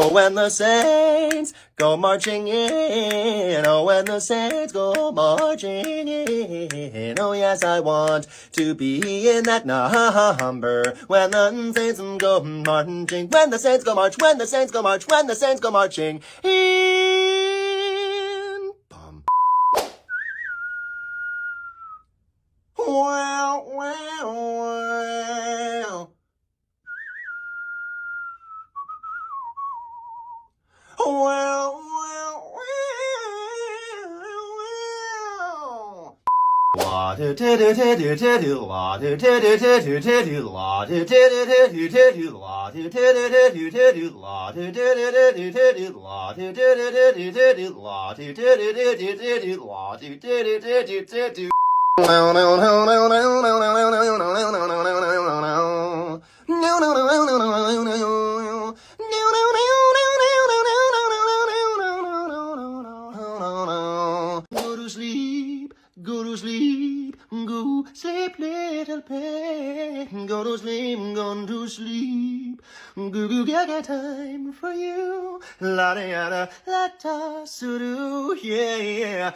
Oh, when the saints go marching in, oh, when the saints go marching in, oh, yes, I want to be in that number. When the saints go marching, when the saints go march, when the saints go march, when the saints go marching in. Bum. Wow, wow, wow. Well, well, well, well. Go to sleep, go to sleep, go sleep, little pig. Go to sleep, go to sleep. Goo gaga time for you. La da da da da, yeah.